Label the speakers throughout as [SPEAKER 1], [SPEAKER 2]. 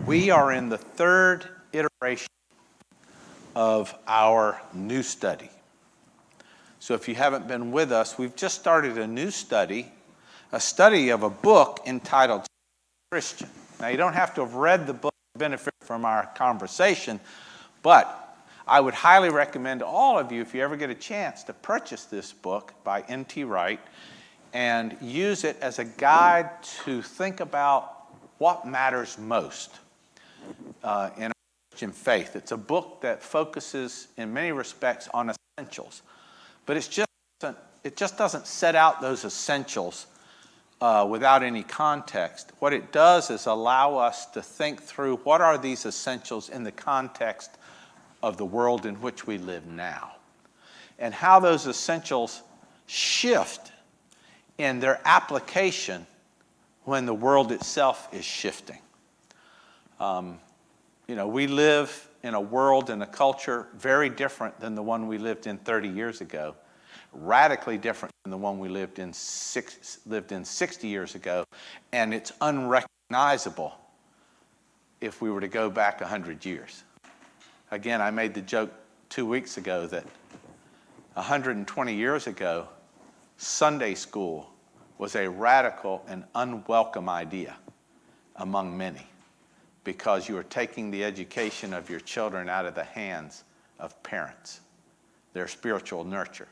[SPEAKER 1] We are in the third iteration of our new study. So if you haven't been with us, we've just started a new study, a study of a book entitled Christian. Now, you don't have to have read the book to benefit from our conversation, but I would highly recommend to all of you, if you ever get a chance, to purchase this book by N.T. Wright and use it as a guide to think about what matters most in our Christian faith. It's a book that focuses, in many respects, on essentials, but it just doesn't set out those essentials without any context. What it does is allow us to think through what are these essentials in the context of the world in which we live now, and how those essentials shift in their application when the world itself is shifting. We live in a world and a culture very different than the one we lived in 30 years ago, radically different than the one we lived in 60 years ago, and it's unrecognizable if we were to go back 100 years. Again, I made the joke 2 weeks ago that 120 years ago, Sunday school was a radical and unwelcome idea among many, because you were taking the education of your children out of the hands of parents, their spiritual nurture.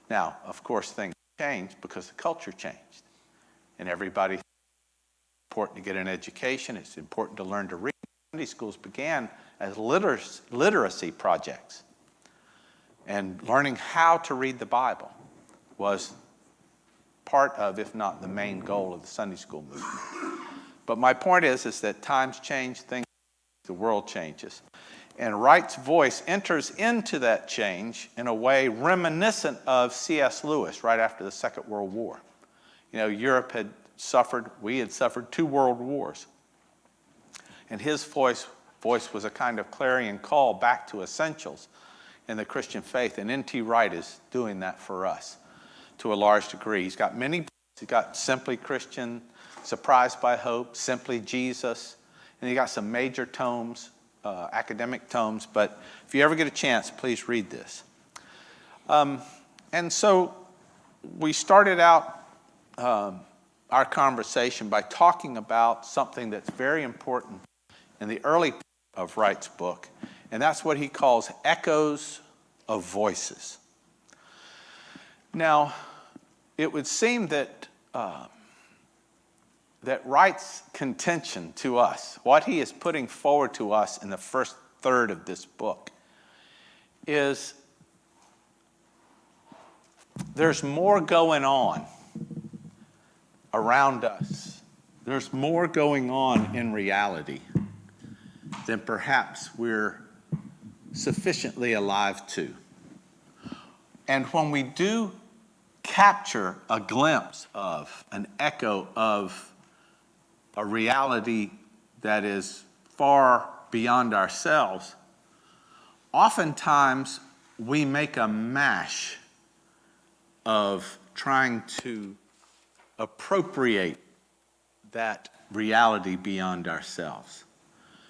[SPEAKER 1] Now, of course, things changed because the culture changed, and everybody thinks it's important to get an education, it's important to learn to read. Sunday schools began as literacy projects, and learning how to read the Bible was part of, if not the main goal of the Sunday school movement. But my point is that times change, things, the world changes. And Wright's voice enters into that change in a way reminiscent of C.S. Lewis right after the Second World War. Europe had suffered, we had suffered 2 world wars. And his voice was a kind of clarion call back to essentials in the Christian faith. And N.T. Wright is doing that for us to a large degree. He's got many books. He's got Simply Christian, Surprised by Hope, Simply Jesus, and he got some major tomes, academic tomes, but if you ever get a chance, please read this. And so we started out our conversation by talking about something that's very important in the early part of Wright's book, and that's what he calls echoes of voices. Now, it would seem that Wright's contention to us, what he is putting forward to us in the first third of this book, is there's more going on around us. There's more going on in reality than perhaps we're sufficiently alive to. And when we do capture a glimpse of, an echo of a reality that is far beyond ourselves, oftentimes we make a mash of trying to appropriate that reality beyond ourselves.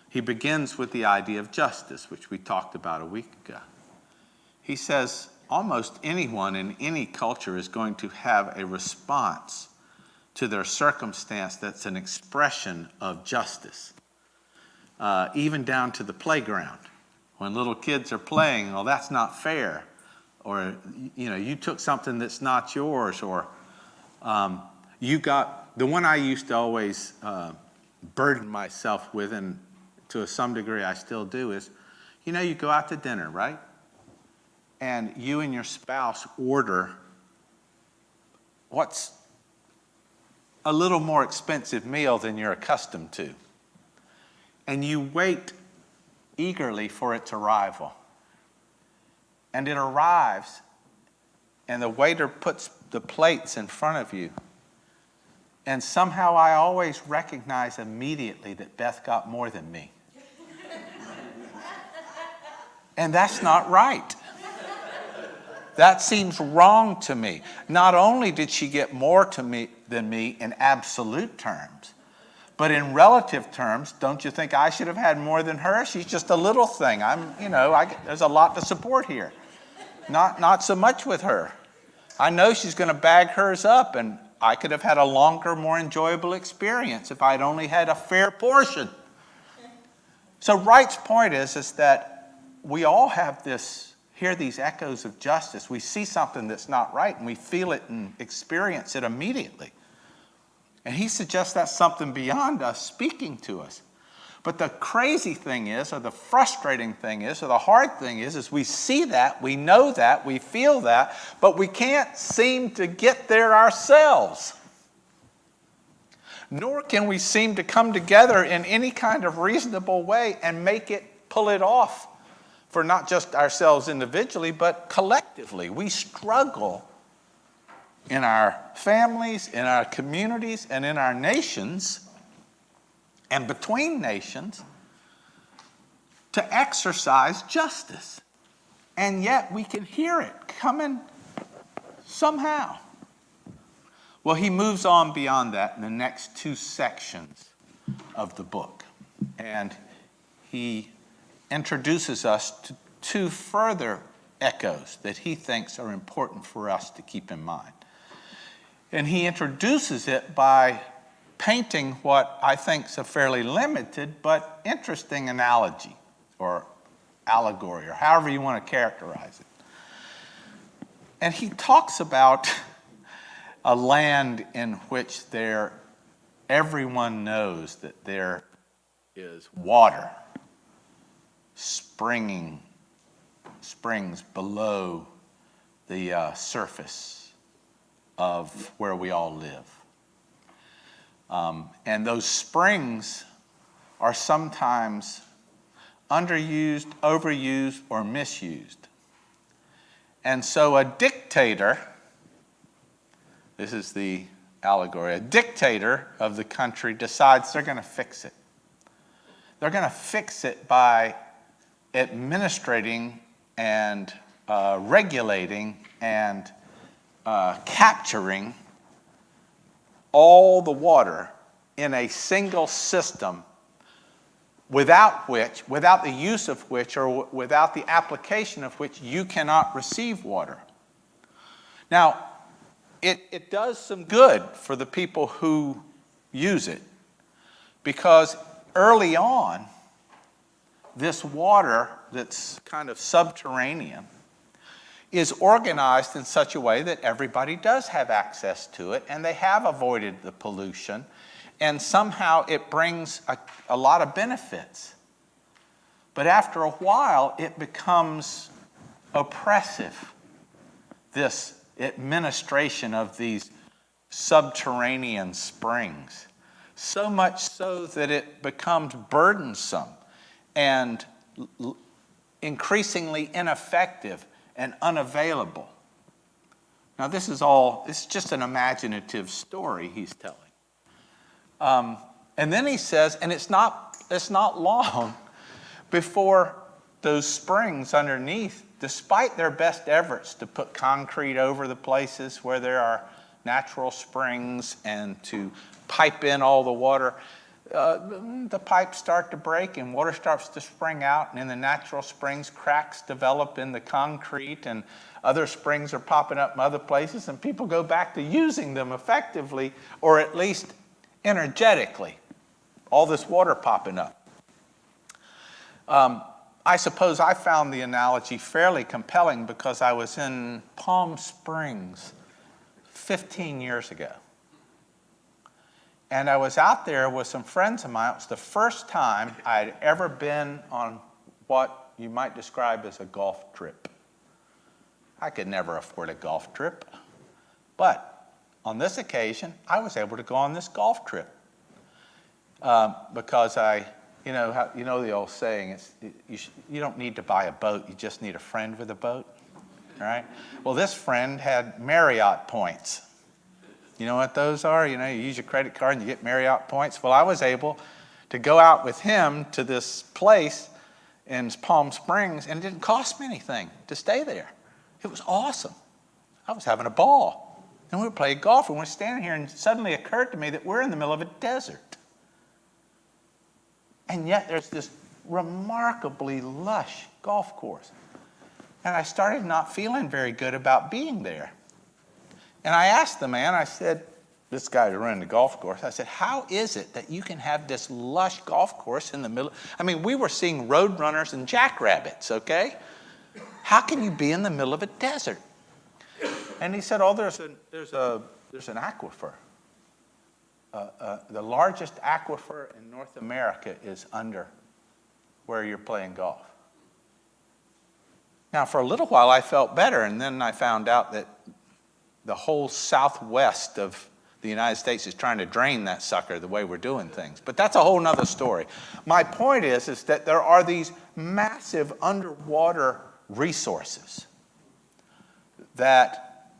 [SPEAKER 1] He begins with the idea of justice, which we talked about a week ago. He says almost anyone in any culture is going to have a response to their circumstance that's an expression of justice, even down to the playground. When little kids are playing, well, that's not fair, or you took something that's not yours, or you got, the one I used to always burden myself with, and to some degree I still do, is, you go out to dinner, right? And you and your spouse order what's a little more expensive meal than you're accustomed to. And you wait eagerly for its arrival. And it arrives, and the waiter puts the plates in front of you. And somehow I always recognize immediately that Beth got more than me. And that's not right. That seems wrong to me. Not only did she get more than me in absolute terms, But in relative terms, don't you think I should have had more than her? She's just a little thing. There's a lot to support here. Not so much with her. I know she's going to bag hers up, and I could have had a longer, more enjoyable experience if I'd only had a fair portion. So Wright's point is that we all hear these echoes of justice. We see something that's not right, and we feel it and experience it immediately. And he suggests that's something beyond us speaking to us. But the crazy thing is, or the frustrating thing is, or the hard thing is we see that, we know that, we feel that, but we can't seem to get there ourselves. Nor can we seem to come together in any kind of reasonable way and pull it off for not just ourselves individually, but collectively. We struggle in our families, in our communities, and in our nations, and between nations, to exercise justice. And yet we can hear it coming somehow. Well, he moves on beyond that in the next two sections of the book. And he introduces us to two further echoes that he thinks are important for us to keep in mind. And he introduces it by painting what I think is a fairly limited but interesting analogy or allegory, or however you want to characterize it. And he talks about a land in which everyone knows that there is water springs below the surface of where we all live. And those springs are sometimes underused, overused, or misused. And so a dictator, this is the allegory, a dictator of the country decides they're going to fix it. They're going to fix it by administrating and regulating and capturing all the water in a single system without the use of which, or without the application of which, you cannot receive water. Now, it does some good for the people who use it, because early on, this water that's kind of subterranean is organized in such a way that everybody does have access to it, and they have avoided the pollution, and somehow it brings a lot of benefits. But after a while, it becomes oppressive, this administration of these subterranean springs, so much so that it becomes burdensome and increasingly ineffective and unavailable. Now, this is just an imaginative story he's telling. And then he says, and it's not long before those springs underneath, despite their best efforts to put concrete over the places where there are natural springs and to pipe in all the water, the pipes start to break and water starts to spring out, and in the natural springs, cracks develop in the concrete, and other springs are popping up in other places, and people go back to using them effectively, or at least energetically. All this water popping up. I suppose I found the analogy fairly compelling because I was in Palm Springs 15 years ago. And I was out there with some friends of mine. It was the first time I'd ever been on what you might describe as a golf trip. I could never afford a golf trip. But on this occasion, I was able to go on this golf trip because you know the old saying, you don't need to buy a boat, you just need a friend with a boat, all right? Well, this friend had Marriott points. You know what those are? You use your credit card and you get Marriott points. Well, I was able to go out with him to this place in Palm Springs, and it didn't cost me anything to stay there. It was awesome. I was having a ball. And we were playing golf, and we're standing here, and it suddenly occurred to me that we're in the middle of a desert. And yet there's this remarkably lush golf course. And I started not feeling very good about being there. And I asked the man, I said, this guy who ran the golf course, I said, how is it that you can have this lush golf course in the middle? I mean, we were seeing road runners and jackrabbits, okay? How can you be in the middle of a desert? And he said, oh, there's an aquifer. The largest aquifer in North America is under where you're playing golf. Now, for a little while, I felt better, and then I found out that the whole southwest of the United States is trying to drain that sucker the way we're doing things. But that's a whole nother story. My point is that there are these massive underwater resources that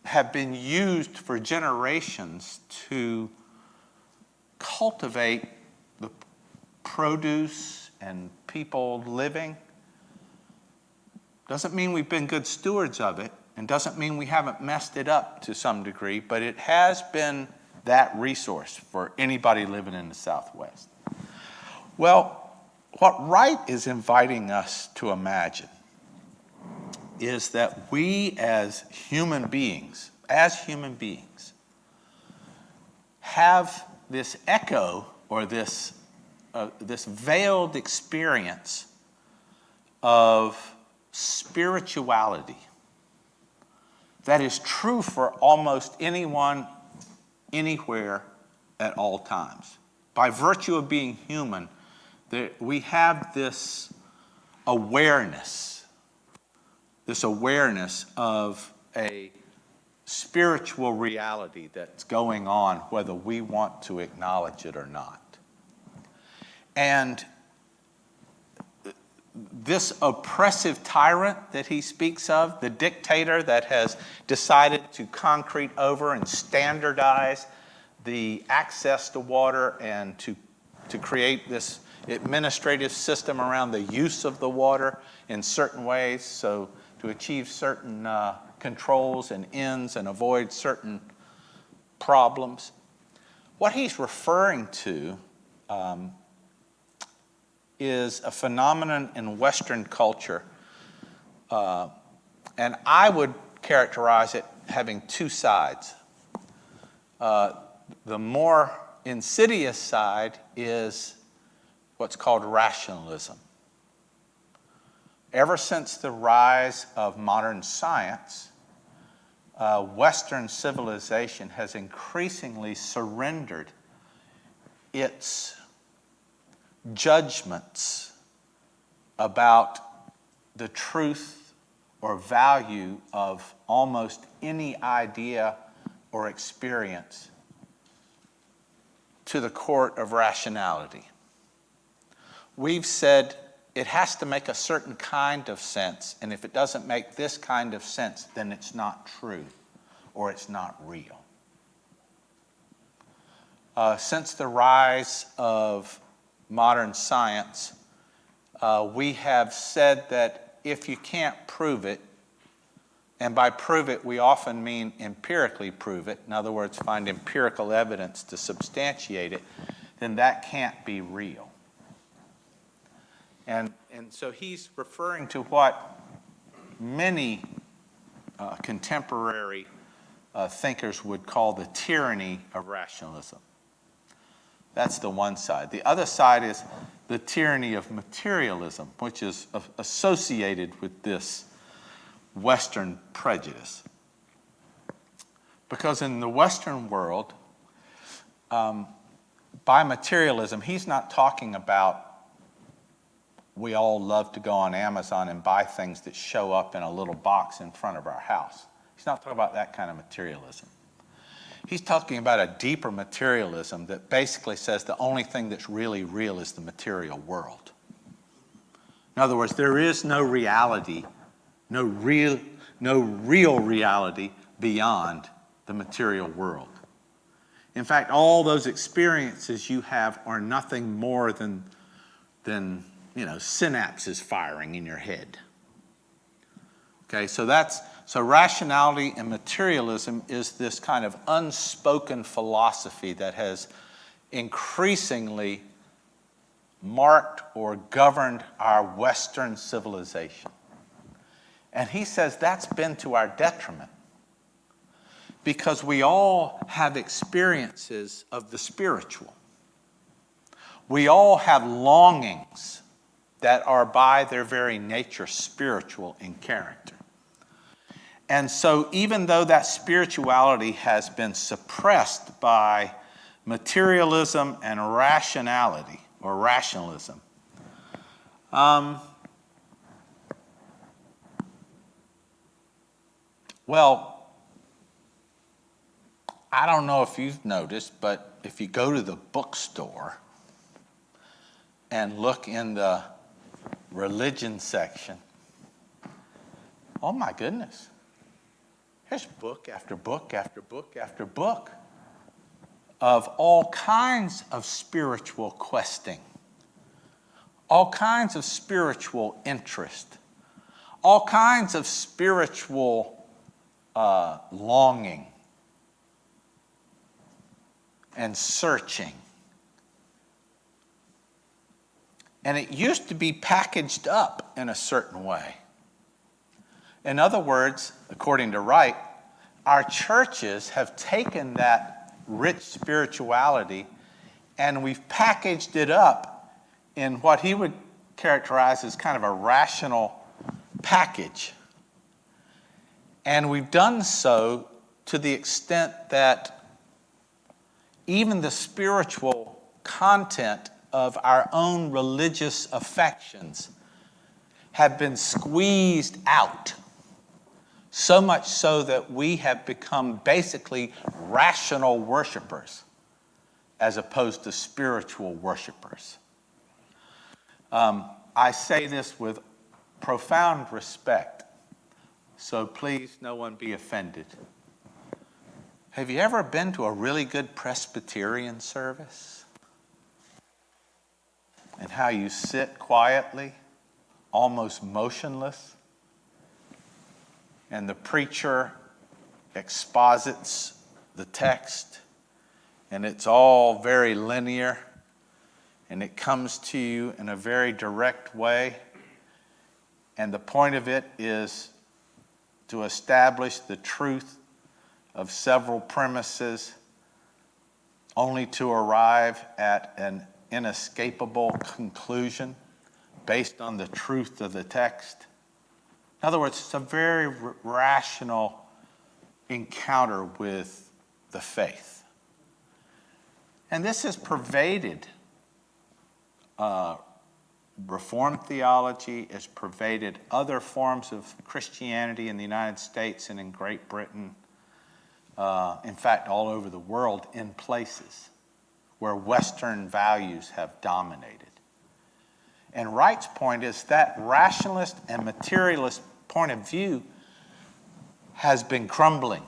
[SPEAKER 1] have been used for generations to cultivate the produce and people living. Doesn't mean we've been good stewards of it, and doesn't mean we haven't messed it up to some degree, but it has been that resource for anybody living in the Southwest. Well, what Wright is inviting us to imagine is that we as human beings, have this echo or this veiled experience of spirituality that is true for almost anyone, anywhere, at all times. By virtue of being human, we have this awareness of a spiritual reality that's going on, whether we want to acknowledge it or not. And this oppressive tyrant that he speaks of, the dictator that has decided to concrete over and standardize the access to water and to create this administrative system around the use of the water in certain ways, so to achieve certain controls and ends and avoid certain problems. What he's referring to is a phenomenon in Western culture, and I would characterize it having two sides. The more insidious side is what's called rationalism. Ever since the rise of modern science, Western civilization has increasingly surrendered its judgments about the truth or value of almost any idea or experience to the court of rationality. We've said it has to make a certain kind of sense, and if it doesn't make this kind of sense, then it's not true or it's not real. Since the rise of modern science, we have said that if you can't prove it, and by prove it we often mean empirically prove it, in other words, find empirical evidence to substantiate it, then that can't be real. And so he's referring to what many contemporary thinkers would call the tyranny of rationalism. That's the one side. The other side is the tyranny of materialism, which is associated with this Western prejudice. Because in the Western world, by materialism, he's not talking about we all love to go on Amazon and buy things that show up in a little box in front of our house. He's not talking about that kind of materialism. He's talking about a deeper materialism that basically says the only thing that's really real is the material world. In other words, there is no reality, no real reality beyond the material world. In fact, all those experiences you have are nothing more than synapses firing in your head. Okay, so rationality and materialism is this kind of unspoken philosophy that has increasingly marked or governed our Western civilization. And he says that's been to our detriment, because we all have experiences of the spiritual. We all have longings that are by their very nature spiritual in character. And so even though that spirituality has been suppressed by materialism and rationality or rationalism, well, I don't know if you've noticed, but if you go to the bookstore and look in the religion section, oh my goodness, there's book after book after book after book of all kinds of spiritual questing, all kinds of spiritual interest, all kinds of spiritual longing and searching. And it used to be packaged up in a certain way. In other words, according to Wright, our churches have taken that rich spirituality and we've packaged it up in what he would characterize as kind of a rational package. And we've done so to the extent that even the spiritual content of our own religious affections have been squeezed out, so much so that we have become basically rational worshipers as opposed to spiritual worshipers. I say this with profound respect, so please no one be offended. Have you ever been to a really good Presbyterian service? And how you sit quietly, almost motionless, and the preacher exposits the text, and it's all very linear, and it comes to you in a very direct way, and the point of it is to establish the truth of several premises, only to arrive at an inescapable conclusion based on the truth of the text. In other words, it's a very rational encounter with the faith. And this has pervaded Reformed theology, has pervaded other forms of Christianity in the United States and in Great Britain, in fact, all over the world, in places where Western values have dominated. And Wright's point is that rationalist and materialist point of view has been crumbling.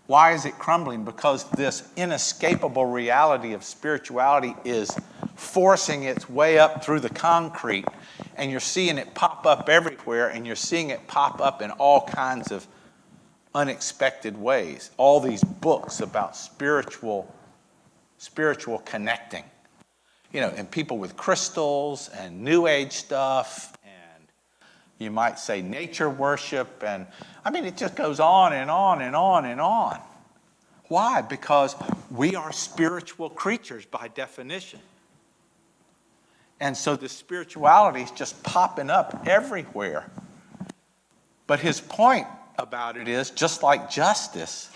[SPEAKER 1] Why is it crumbling? Because this inescapable reality of spirituality is forcing its way up through the concrete, and you're seeing it pop up everywhere, and you're seeing it pop up in all kinds of unexpected ways. All these books about spiritual connecting, and people with crystals and New Age stuff, and you might say nature worship, and it just goes on and on and on and on. Why? Because we are spiritual creatures by definition. And so the spirituality is just popping up everywhere. But his point about it is, just like justice,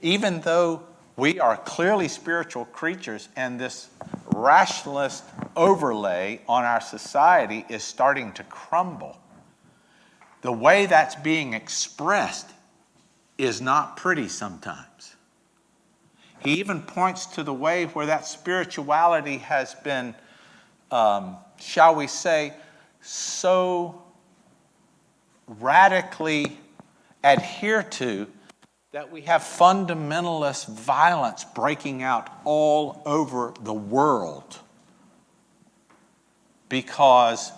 [SPEAKER 1] even though we are clearly spiritual creatures and this rationalist overlay on our society is starting to crumble, the way that's being expressed is not pretty sometimes. He even points to the way where that spirituality has been, shall we say, so radically adhered to that we have fundamentalist violence breaking out all over the world because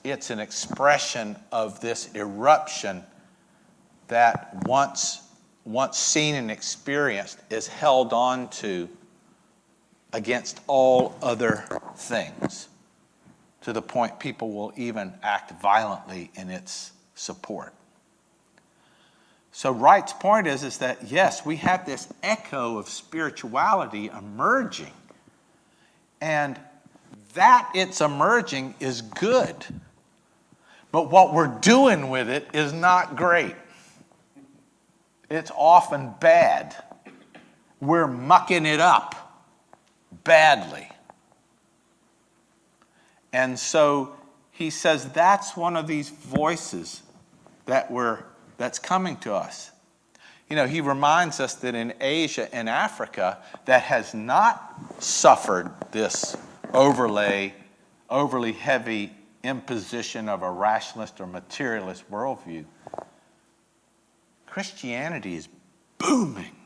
[SPEAKER 1] it's an expression of this eruption that once seen and experienced is held on to against all other things, to the point people will even act violently in its support. So Wright's point is that, yes, we have this echo of spirituality emerging, and that it's emerging is good. But what we're doing with it is not great. It's often bad. We're mucking it up badly. And so he says that's one of these voices that's coming to us. You know, he reminds us that in Asia and Africa that has not suffered this overly heavy imposition of a rationalist or materialist worldview, Christianity is booming.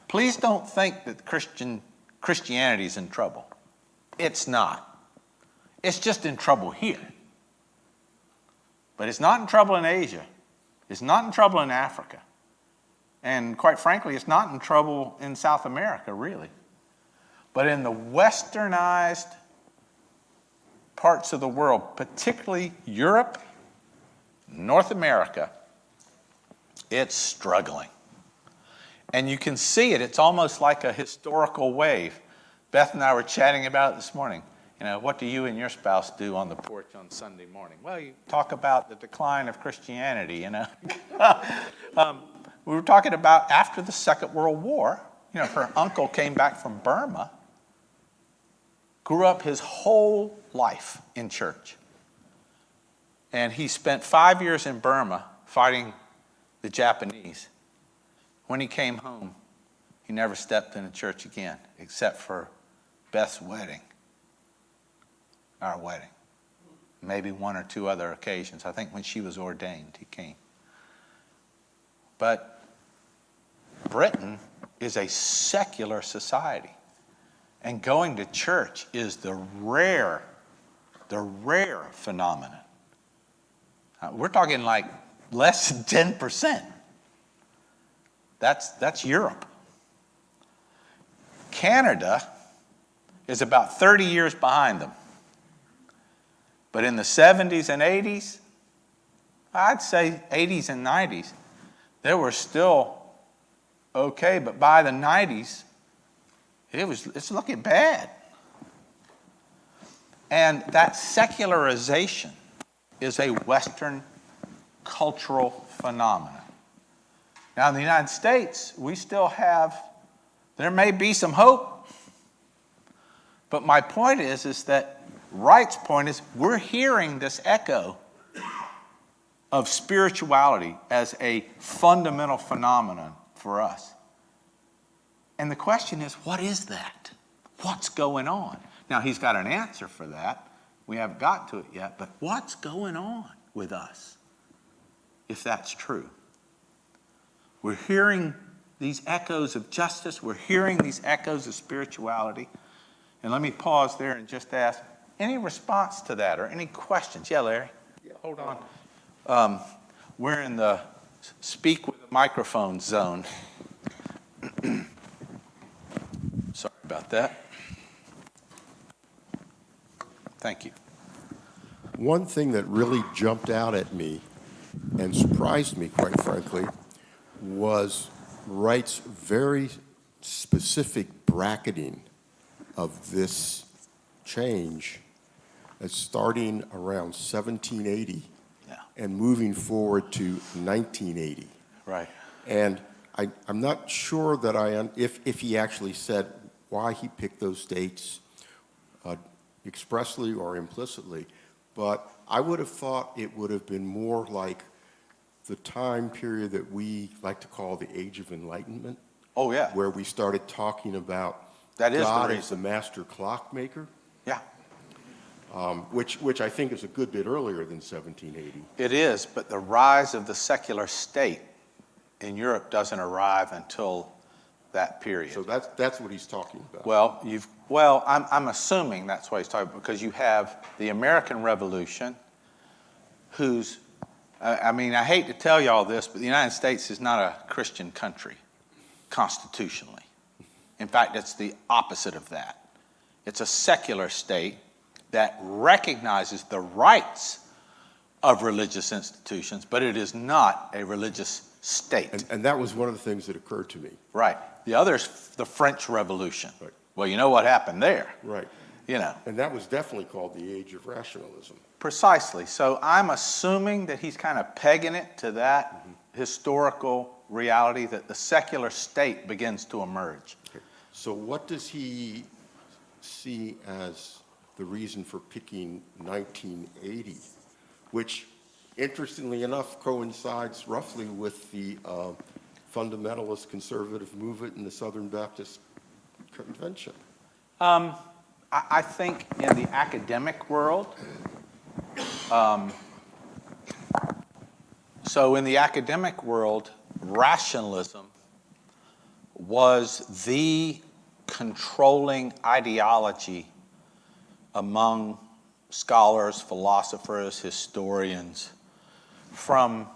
[SPEAKER 1] Please don't think that Christianity is in trouble. It's not. It's just in trouble here. But it's not in trouble in Asia. It's not in trouble in Africa. And quite frankly, it's not in trouble in South America, really. But in the westernized parts of the world, particularly Europe, North America, it's struggling. And you can see it. It's almost like a historical wave. Beth and I were chatting about it this morning. You know, what do you and your spouse do on the porch on Sunday morning? Well, you talk about the decline of Christianity, you know. We were talking about after the Second World War, you know, her uncle came back from Burma, grew up his whole life in church. And he spent 5 years in Burma fighting the Japanese. When he came home, he never stepped in a church again, except for Beth's wedding, our wedding. Maybe one or two other occasions. I think when she was ordained, he came. But Britain is a secular society. And going to church is the rare phenomenon. We're talking like less than 10%. That's Europe. Canada is about 30 years behind them. But in the 70s and 80s, I'd say 80s and 90s, they were still okay, but by the 90s, it's looking bad. And that secularization is a Western cultural phenomenon. Now, in the United States, we still there may be some hope. But my point is that Wright's point is we're hearing this echo of spirituality as a fundamental phenomenon for us. And the question is, what is that? What's going on? Now, he's got an answer for that. We haven't got to it yet, but what's going on with us if that's true? We're hearing these echoes of justice. We're hearing these echoes of spirituality. And let me pause there and just ask, any response to that or any questions? Yeah, Larry? Yeah, hold on. We're in the speak with a microphone zone. Sorry about that. Thank you.
[SPEAKER 2] One thing that really jumped out at me and surprised me, quite frankly, was Wright's very specific bracketing of this change as starting around 1780 and moving forward to 1980.
[SPEAKER 1] Right.
[SPEAKER 2] And I'm not sure that if he actually said why he picked those dates expressly or implicitly, but I would have thought it would have been more like the time period that we like to call the Age of Enlightenment.
[SPEAKER 1] Oh, yeah.
[SPEAKER 2] Where we started talking about
[SPEAKER 1] that is
[SPEAKER 2] God as the master clockmaker.
[SPEAKER 1] Yeah.
[SPEAKER 2] Which I think is a good bit earlier than 1780.
[SPEAKER 1] It is, but the rise of the secular state in Europe doesn't arrive until that period.
[SPEAKER 2] So that's what he's talking about.
[SPEAKER 1] Well, I'm assuming that's what he's talking about, because you have the American Revolution, I hate to tell you all this, but the United States is not a Christian country, constitutionally. In fact, it's the opposite of that. It's a secular state that recognizes the rights of religious institutions, but it is not a religious state.
[SPEAKER 2] And that was one of the things that occurred to me.
[SPEAKER 1] Right. The other is the French Revolution.
[SPEAKER 2] Right.
[SPEAKER 1] Well, you know what happened there.
[SPEAKER 2] Right.
[SPEAKER 1] You know.
[SPEAKER 2] And that was definitely called the age of rationalism.
[SPEAKER 1] Precisely. So I'm assuming that he's kind of pegging it to that historical reality that the secular state begins to emerge.
[SPEAKER 2] Okay. So what does he see as the reason for picking 1980, which, interestingly enough, coincides roughly with the fundamentalist conservative movement in the Southern Baptist Convention?
[SPEAKER 1] I think in the academic world, rationalism was the controlling ideology among scholars, philosophers, historians from,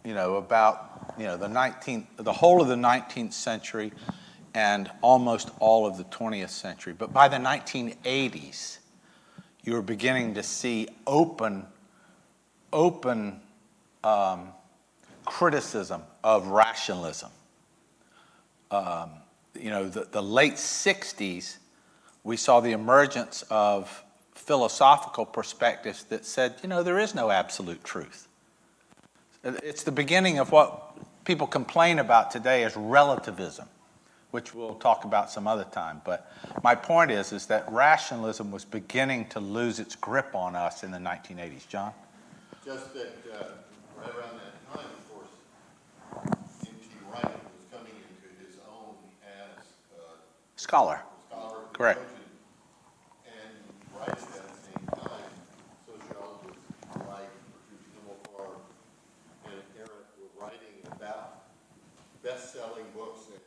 [SPEAKER 1] about, the whole of the 19th century and almost all of the 20th century. But by the 1980s, you were beginning to see open criticism of rationalism. The late 60s, we saw the emergence of philosophical perspectives that said, there is no absolute truth. It's the beginning of what people complain about today as relativism, which we'll talk about some other time. But my point is that rationalism was beginning to lose its grip on us in the 1980s. John?
[SPEAKER 3] Just that right around that time, of course, N.T. Wright was coming into his own as
[SPEAKER 1] Scholar.
[SPEAKER 3] scholar.
[SPEAKER 1] Correct.
[SPEAKER 3] And Wright at that same time, sociologists like Bertrand Himmelfarb and Arendt were writing about best-selling books and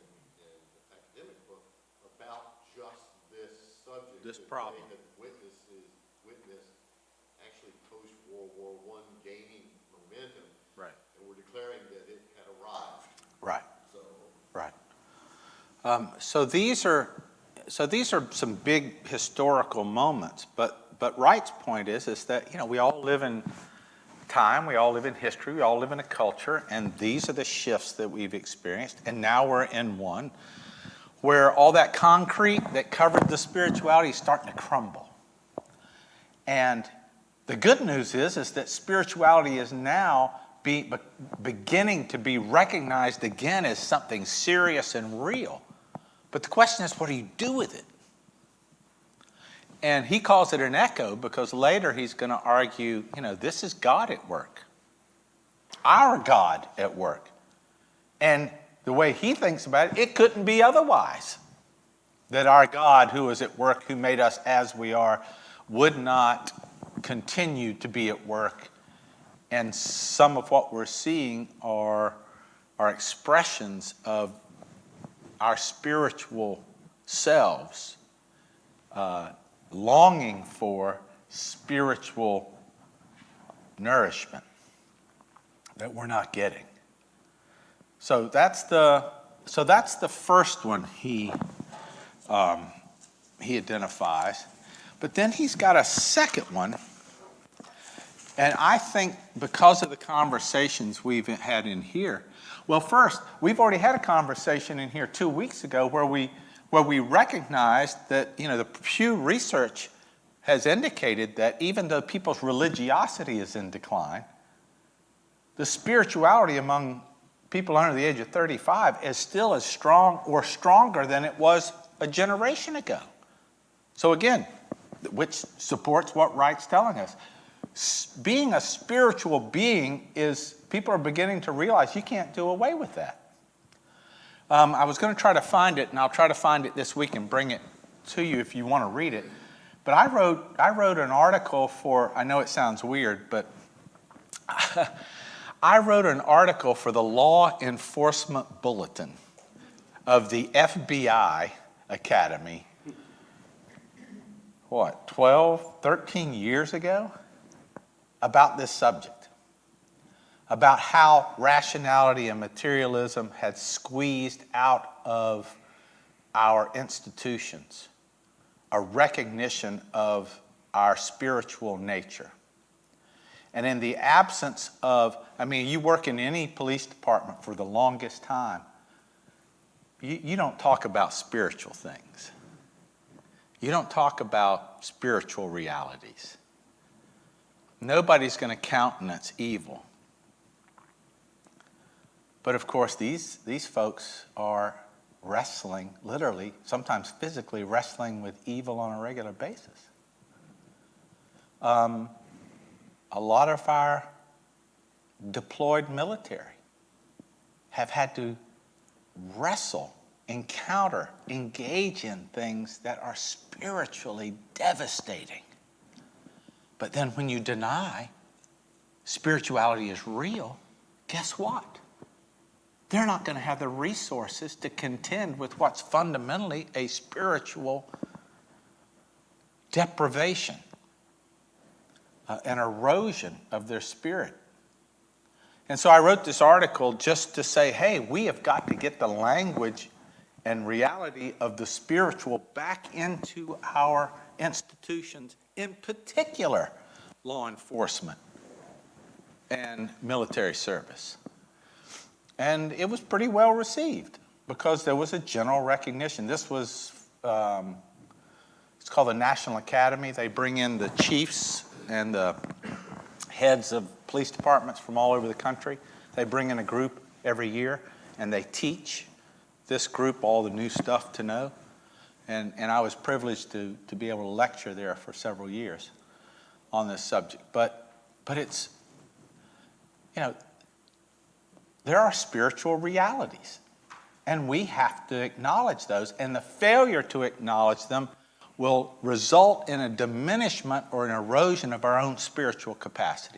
[SPEAKER 3] academic books about just this subject.
[SPEAKER 1] This
[SPEAKER 3] that
[SPEAKER 1] problem.
[SPEAKER 3] They had witnessed actually post-World War I gaining momentum.
[SPEAKER 1] Right.
[SPEAKER 3] And we're declaring that it had arrived.
[SPEAKER 1] Right.
[SPEAKER 3] So
[SPEAKER 1] Right. So these are some big historical moments. But Wright's point is that we all live in time, we all live in history, we all live in a culture, and these are the shifts that we've experienced. And now we're in one where all that concrete that covered the spirituality is starting to crumble. And the good news is that spirituality is now beginning to be recognized again as something serious and real. But the question is, what do you do with it? And he calls it an echo because later he's going to argue, this is God at work. Our God at work. And the way he thinks about it, it couldn't be otherwise. That our God, who is at work, who made us as we are, would not continue to be at work. And some of what we're seeing are expressions of our spiritual selves longing for spiritual nourishment that we're not getting. So that's the first one he identifies. But then he's got a second one. And I think because of the conversations we've had in here, well, first, we've already had a conversation in here 2 weeks ago where we recognized that, the Pew research has indicated that even though people's religiosity is in decline, the spirituality among people under the age of 35 is still as strong or stronger than it was a generation ago. So again, which supports what Wright's telling us. Being a spiritual being people are beginning to realize you can't do away with that. I was going to try to find it, and I'll try to find it this week and bring it to you if you want to read it. But I wrote an article I know it sounds weird, but I wrote an article for the Law Enforcement Bulletin of the FBI Academy, 12, 13 years ago, about this subject, about how rationality and materialism had squeezed out of our institutions a recognition of our spiritual nature. And in the absence of, you work in any police department for the longest time, you don't talk about spiritual things. You don't talk about spiritual realities. Nobody's going to countenance evil. But of course, these folks are wrestling, literally, sometimes physically wrestling with evil on a regular basis. A lot of our deployed military have had to wrestle, encounter, engage in things that are spiritually devastating. But then when you deny spirituality is real, guess what? They're not going to have the resources to contend with what's fundamentally a spiritual deprivation, an erosion of their spirit. And so I wrote this article just to say, hey, we have got to get the language and reality of the spiritual back into our institutions, in particular law enforcement and military service. And it was pretty well received because there was a general recognition. This was, it's called the National Academy. They bring in the chiefs and the heads of police departments from all over the country. They bring in a group every year and they teach this group all the new stuff to know. And I was privileged to be able to lecture there for several years on this subject. But it's, there are spiritual realities, and we have to acknowledge those, and the failure to acknowledge them will result in a diminishment or an erosion of our own spiritual capacity.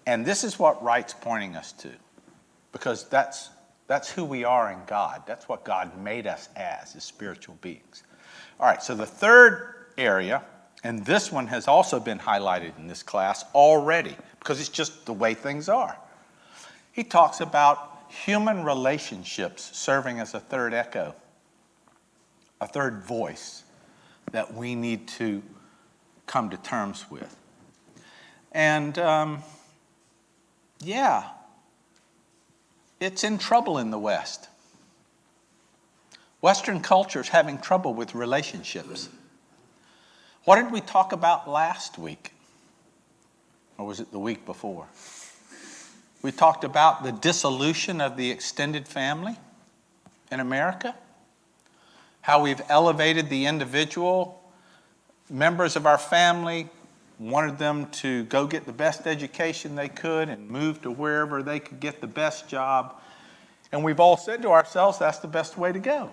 [SPEAKER 1] And this is what Wright's pointing us to, because that's who we are in God. That's what God made us as spiritual beings. All right, so the third area, and this one has also been highlighted in this class already, because it's just the way things are. He talks about human relationships serving as a third echo, a third voice that we need to come to terms with. And it's in trouble in the West. Western culture is having trouble with relationships. What did we talk about last week? Or was it the week before? We talked about the dissolution of the extended family in America, how we've elevated the individual members of our family, wanted them to go get the best education they could and move to wherever they could get the best job. And we've all said to ourselves, that's the best way to go.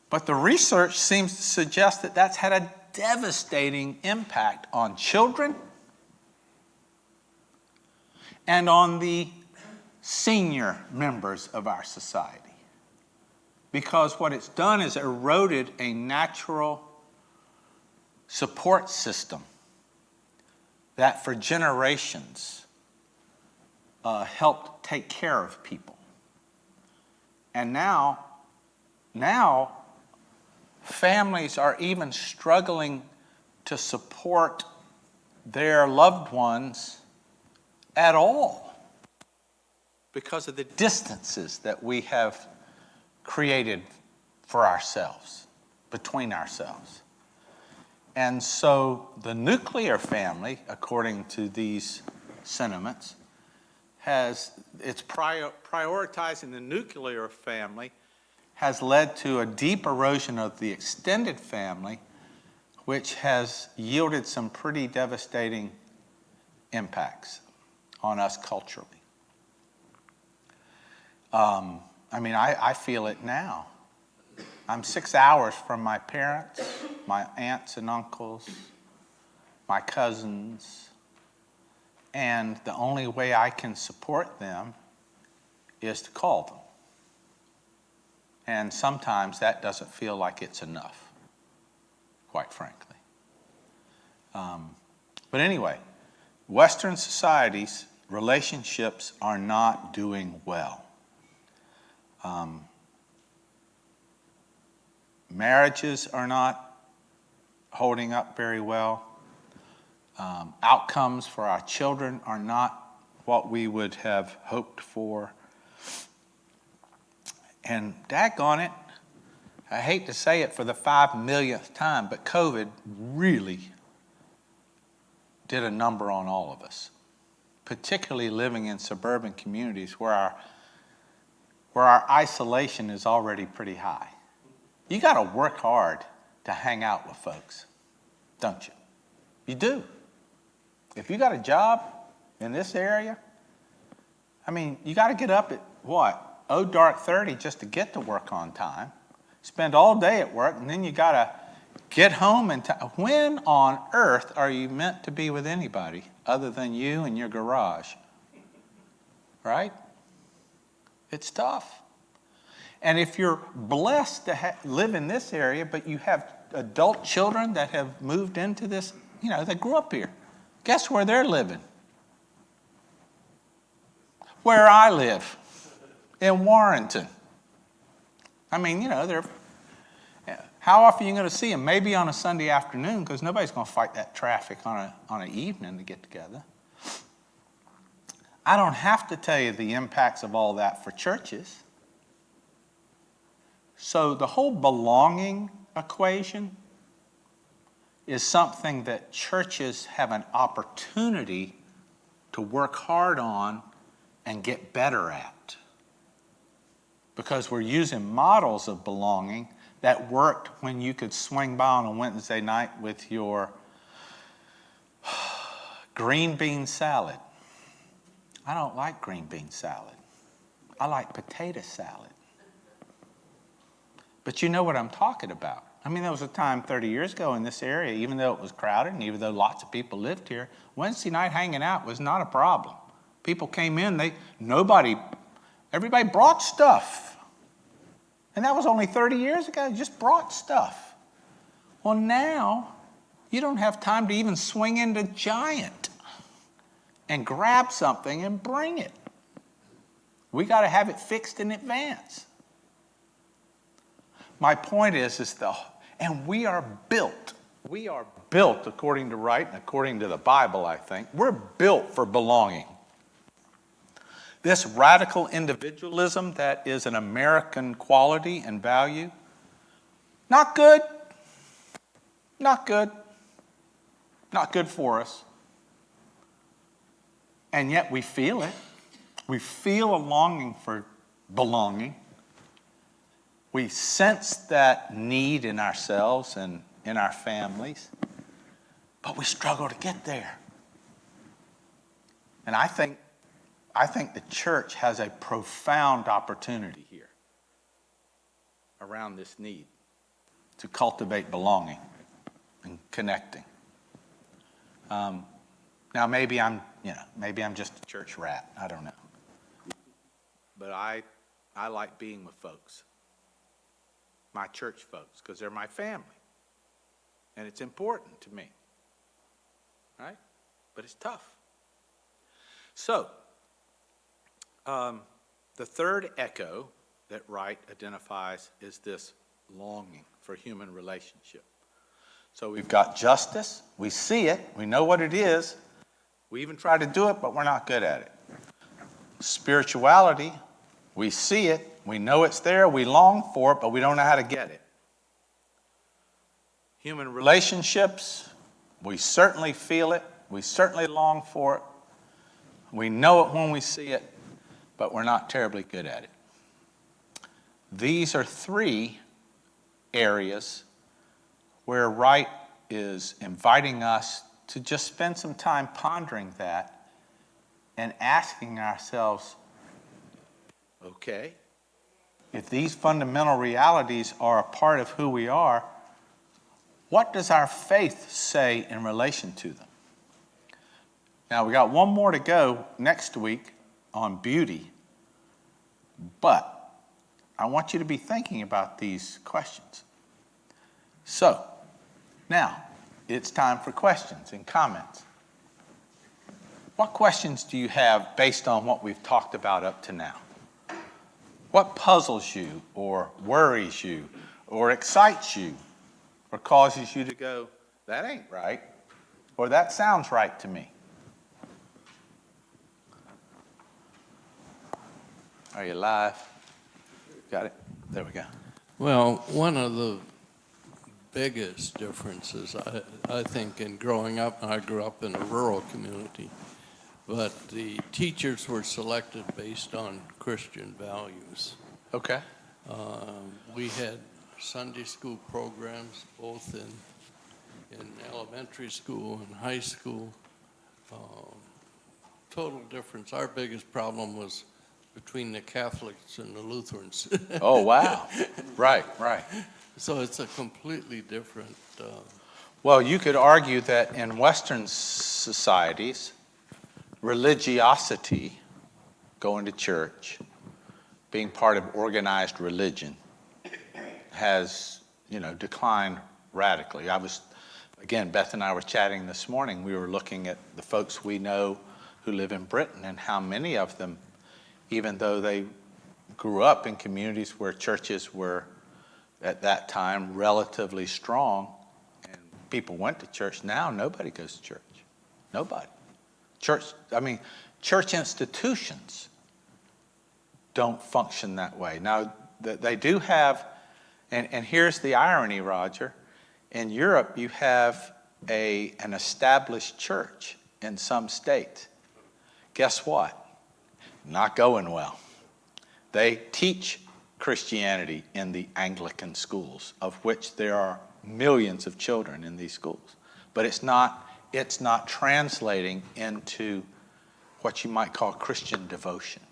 [SPEAKER 1] But the research seems to suggest that that's had a devastating impact on children and on the senior members of our society. Because what it's done is eroded a natural support system that for generations helped take care of people. And now families are even struggling to support their loved ones at all because of the distances that we have created for ourselves, between ourselves. And so the nuclear family, according to these sentiments, it's prioritizing the nuclear family has led to a deep erosion of the extended family, which has yielded some pretty devastating impacts on us culturally. I feel it now. I'm 6 hours from my parents, my aunts and uncles, my cousins, and the only way I can support them is to call them. And sometimes that doesn't feel like it's enough, quite frankly. But anyway, Western societies, relationships are not doing well. Marriages are not holding up very well. Outcomes for our children are not what we would have hoped for. And daggone it, I hate to say it for the 5 millionth time, but COVID really did a number on all of us, particularly living in suburban communities where our isolation is already pretty high. You got to work hard to hang out with folks, don't you? You do. If you got a job in this area, I mean, you got to get up at what? Oh, dark 30 just to get to work on time. Spend all day at work, and then you got to get home in time. When on earth are you meant to be with anybody other than you and your garage? Right? It's tough. And if you're blessed to live in this area, but you have adult children that have moved into this, they grew up here. Guess where they're living? Where I live, in Warrenton. I mean, how often are you going to see them? Maybe on a Sunday afternoon, because nobody's going to fight that traffic on an evening to get together. I don't have to tell you the impacts of all that for churches. So the whole belonging equation is something that churches have an opportunity to work hard on and get better at. Because we're using models of belonging that worked when you could swing by on a Wednesday night with your green bean salad. I don't like green bean salad. I like potato salad. But you know what I'm talking about. I mean, there was a time 30 years ago in this area, even though it was crowded and even though lots of people lived here, Wednesday night hanging out was not a problem. People came in, everybody brought stuff. And that was only 30 years ago, just brought stuff. Well, now, you don't have time to even swing into Giant and grab something and bring it. We got to have it fixed in advance. My point is and we are built according to Wright and according to the Bible, I think. We're built for belonging. This radical individualism that is an American quality and value, not good. Not good. Not good for us. And yet we feel it. We feel a longing for belonging. We sense that need in ourselves and in our families, but we struggle to get there. And I think the church has a profound opportunity here around this need to cultivate belonging and connecting. Now maybe I'm just a church rat. I don't know. But I like being with folks, my church folks, because they're my family. And it's important to me. Right? But it's tough. So, the third echo that Wright identifies is this longing for human relationship. So we've got justice, we see it, we know what it is, we even try to do it, but we're not good at it. Spirituality, we see it, we know it's there, we long for it, but we don't know how to get it. Human relationships, we certainly feel it, we certainly long for it, we know it when we see it, but we're not terribly good at it. These are three areas where Wright is inviting us to just spend some time pondering that and asking ourselves, okay, if these fundamental realities are a part of who we are, what does our faith say in relation to them? Now, we got one more to go next week on beauty, but I want you to be thinking about these questions. So, now, it's time for questions and comments. What questions do you have based on what we've talked about up to now? What puzzles you or worries you or excites you or causes you to go, that ain't right, or that sounds right to me? Are you live? Got it? There we go.
[SPEAKER 4] Well, one of the biggest differences, I think, in growing up, I grew up in a rural community, but the teachers were selected based on Christian values.
[SPEAKER 1] Okay.
[SPEAKER 4] We had Sunday school programs both in elementary school and high school. Total difference. Our biggest problem was between the Catholics and the Lutherans.
[SPEAKER 1] Oh, wow. Right, right.
[SPEAKER 4] So it's a completely different.
[SPEAKER 1] Well, you could argue that in Western societies, religiosity, going to church, being part of organized religion, has, declined radically. Again, Beth and I were chatting this morning. We were looking at the folks we know who live in Britain and how many of them, even though they grew up in communities where churches were, at that time, relatively strong, and people went to church. Now, nobody goes to church. Nobody. Church institutions don't function that way. Now, they do have, and here's the irony, Roger. In Europe, you have an established church in some states. Guess what? Not going well. They teach Christianity in the Anglican schools, of which there are millions of children in these schools. But it's not translating into what you might call Christian devotion.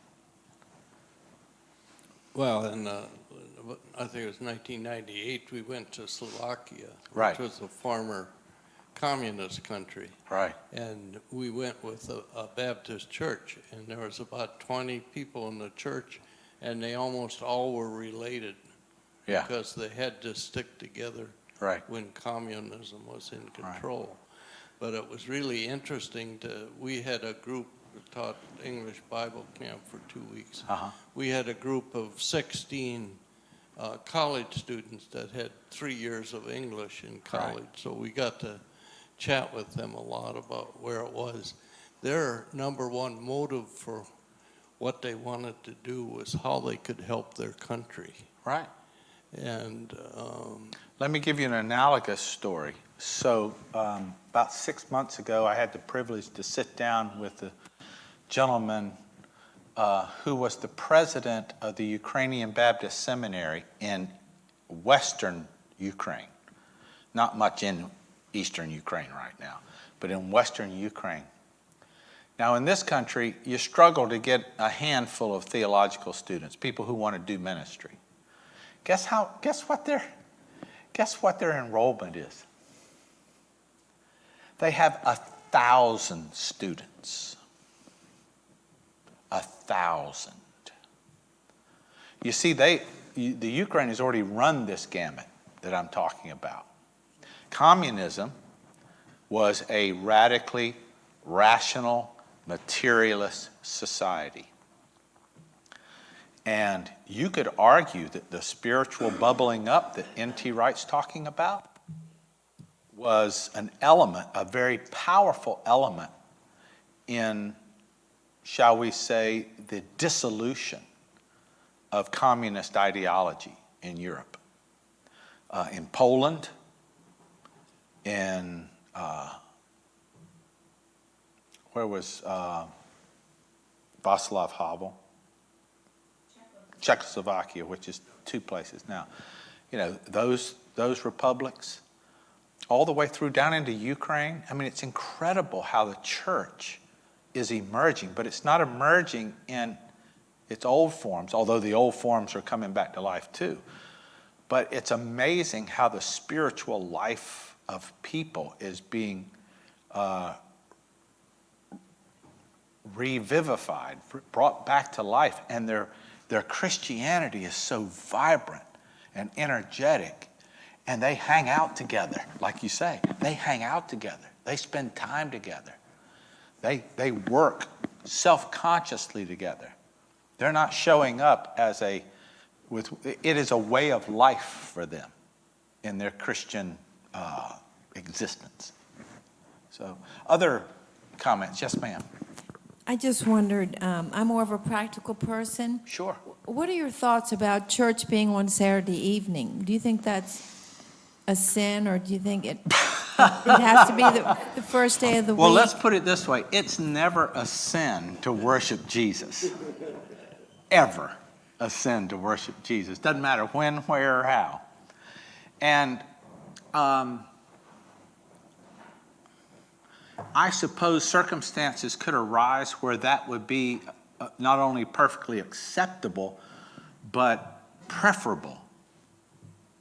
[SPEAKER 4] Well, I think it was 1998, we went to Slovakia,
[SPEAKER 1] Right.
[SPEAKER 4] which was a former communist country.
[SPEAKER 1] Right.
[SPEAKER 4] And we went with a Baptist church, and there was about 20 people in the church, and they almost all were related.
[SPEAKER 1] Yeah.
[SPEAKER 4] Because they had to stick together
[SPEAKER 1] Right.
[SPEAKER 4] when communism was in control. Right. But it was really interesting we had a group that taught English Bible camp for 2 weeks.
[SPEAKER 1] Uh-huh.
[SPEAKER 4] We had a group of 16 college students that had 3 years of English in college. Right. So we got to chat with them a lot about where it was. Their number one motive for what they wanted to do was how they could help their country.
[SPEAKER 1] Right.
[SPEAKER 4] And
[SPEAKER 1] let me give you an analogous story. So about 6 months ago, I had the privilege to sit down with a gentleman who was the president of the Ukrainian Baptist Seminary in Western Ukraine. Not much in Eastern Ukraine right now, but in Western Ukraine. Now, in this country, you struggle to get a handful of theological students, people who want to do ministry. Guess what their enrollment is? They have 1,000 students. 1,000. You see, the Ukraine has already run this gamut that I'm talking about. Communism was a radically rational, materialist society. And you could argue that the spiritual bubbling up that N.T. Wright's talking about was an element, a very powerful element in, shall we say, the dissolution of communist ideology in Europe. In Poland, in, where was Václav Havel? Czechoslovakia, which is 2 places now. Those republics, all the way through down into Ukraine. It's incredible how the church is emerging, but it's not emerging in its old forms, although the old forms are coming back to life too. But it's amazing how the spiritual life of people is being revivified, brought back to life, and their Christianity is so vibrant and energetic, and they hang out together, like you say. They hang out together. They spend time together. They work self-consciously together. They're not showing up as a it is a way of life for them in their Christian existence. So, other comments? Yes, ma'am.
[SPEAKER 5] I just wondered, I'm more of a practical person.
[SPEAKER 1] Sure.
[SPEAKER 5] What are your thoughts about church being on Saturday evening? Do you think that's a sin, or do you think it has to be the first day of the
[SPEAKER 1] Well,
[SPEAKER 5] week?
[SPEAKER 1] let's put it this way. It's never a sin to worship Jesus. Ever a sin to worship Jesus. Doesn't matter when, where, or how. And I suppose circumstances could arise where that would be not only perfectly acceptable, but preferable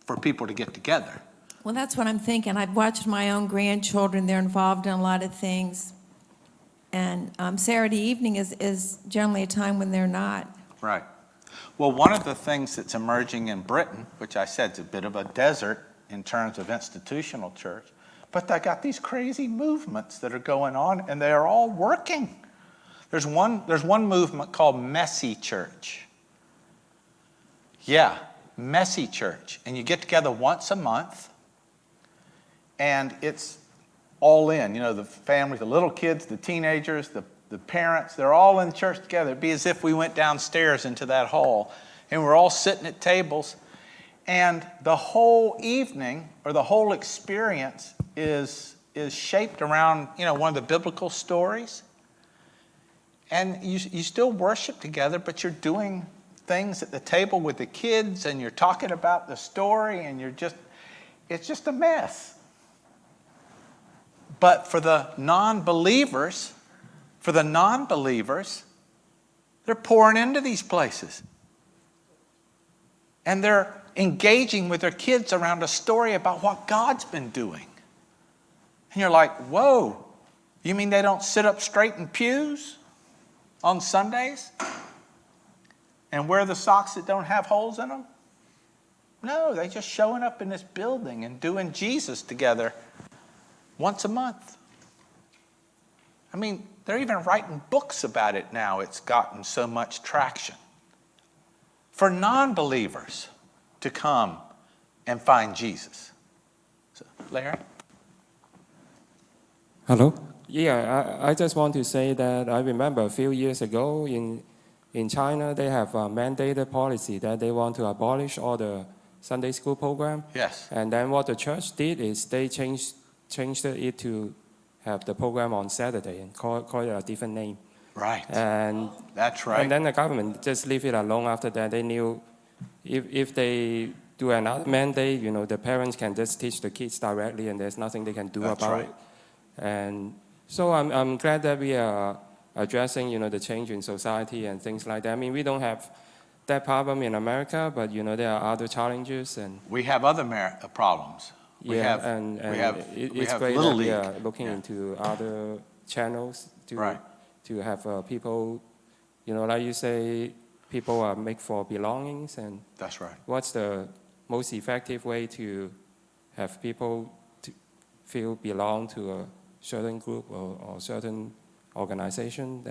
[SPEAKER 1] for people to get together.
[SPEAKER 5] Well, that's what I'm thinking. I've watched my own grandchildren. They're involved in a lot of things. And Saturday evening is generally a time when they're not.
[SPEAKER 1] Right. Well, one of the things that's emerging in Britain, which I said is a bit of a desert in terms of institutional church, but they got these crazy movements that are going on, and they are all working. There's one movement called Messy Church. Yeah, Messy Church. And you get together once a month, and it's all in. You know, the family, the little kids, the teenagers, the parents, they're all in church together. It'd be as if we went downstairs into that hall, and we're all sitting at tables. And the whole evening, or the whole experience, is shaped around, you know, one of the biblical stories. And you still worship together, but you're doing things at the table with the kids, and you're talking about the story, and it's just a mess. But for the non-believers, they're pouring into these places. And they're engaging with their kids around a story about what God's been doing. And you're like, whoa, you mean they don't sit up straight in pews on Sundays and wear the socks that don't have holes in them? No, they're just showing up in this building and doing Jesus together once a month. I mean, they're even writing books about it now. It's gotten so much traction. For non-believers to come and find Jesus. So, Larry?
[SPEAKER 6] Hello? Yeah, I just want to say that I remember a few years ago in China, they have a mandated policy that they want to abolish all the Sunday school program.
[SPEAKER 1] Yes.
[SPEAKER 6] And then what the church did is they changed it to have the program on Saturday and call it a different name.
[SPEAKER 1] Right.
[SPEAKER 6] And
[SPEAKER 1] That's right.
[SPEAKER 6] And then the government just leave it alone after that. They knew if they do another mandate, you know, the parents can just teach the kids directly and there's nothing they can do
[SPEAKER 1] That's
[SPEAKER 6] about
[SPEAKER 1] right.
[SPEAKER 6] it. And so I'm glad that we are addressing, you know, the change in society and things like that. I mean, we don't have that problem in America, but, you know, there are other challenges. And
[SPEAKER 1] We have other problems. We
[SPEAKER 6] yeah,
[SPEAKER 1] have,
[SPEAKER 6] and
[SPEAKER 1] we have,
[SPEAKER 6] it's
[SPEAKER 1] we have
[SPEAKER 6] great
[SPEAKER 1] Little
[SPEAKER 6] that
[SPEAKER 1] League.
[SPEAKER 6] we are looking
[SPEAKER 1] Yeah.
[SPEAKER 6] into other channels
[SPEAKER 1] Right.
[SPEAKER 6] to have people, you know, like you say, people are made for belongings, and
[SPEAKER 1] That's right.
[SPEAKER 6] what's the most effective way to have people to feel belong to a certain group or certain organization?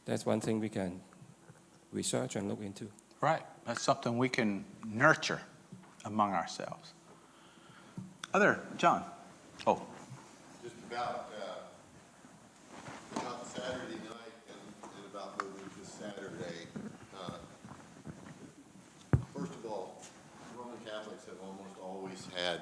[SPEAKER 6] That's one thing we can research and look into.
[SPEAKER 1] Right. That's something we can nurture among ourselves. John? Oh,
[SPEAKER 3] Just about Saturday night and about moving to Saturday. First of all, Roman Catholics have almost always had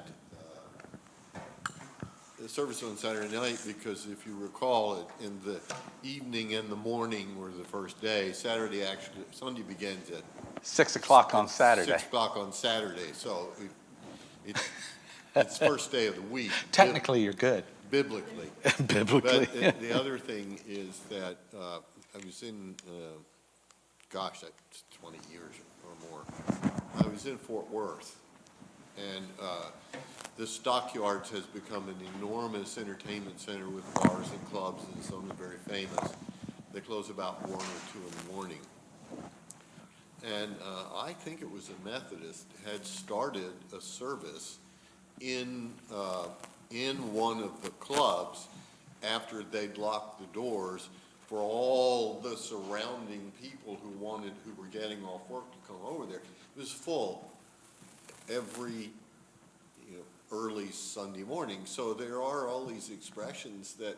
[SPEAKER 3] the service on Saturday night because if you recall, in the evening and the morning were the first day. Sunday begins at
[SPEAKER 1] 6 o'clock on Saturday.
[SPEAKER 3] 6 o'clock on Saturday, so it's first day of the week.
[SPEAKER 1] Technically, you're good.
[SPEAKER 3] Biblically.
[SPEAKER 1] Biblically.
[SPEAKER 3] But the other thing is that I was in, that's 20 years or more. I was in Fort Worth, and the Stockyards has become an enormous entertainment center with bars and clubs, and some are very famous. They close about 1 or 2 in the morning. And I think it was a Methodist had started a service in one of the clubs after they'd locked the doors for all the surrounding people who were getting off work to come over there. It was full every, early Sunday morning. So there are all these expressions that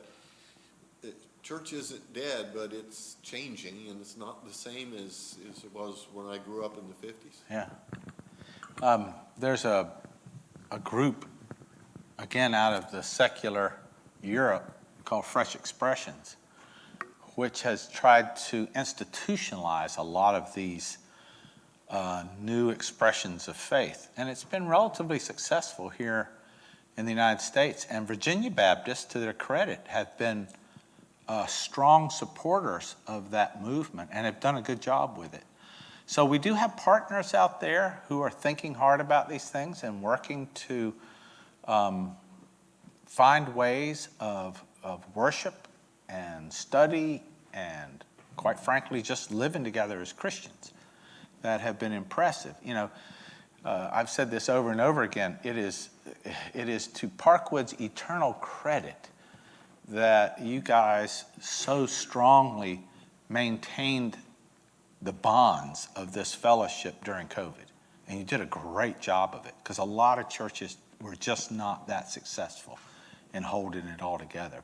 [SPEAKER 3] church isn't dead, but it's changing, and it's not the same as it was when I grew up in the 50s.
[SPEAKER 1] Yeah. There's a group, again, out of the secular Europe called Fresh Expressions, which has tried to institutionalize a lot of these new expressions of faith. And it's been relatively successful here in the United States. And Virginia Baptists, to their credit, have been strong supporters of that movement and have done a good job with it. So we do have partners out there who are thinking hard about these things and working to find ways of worship and study and, quite frankly, just living together as Christians that have been impressive. I've said this over and over again. It is to Parkwood's eternal credit that you guys so strongly maintained the bonds of this fellowship during COVID. And you did a great job of it, because a lot of churches were just not that successful in holding it all together.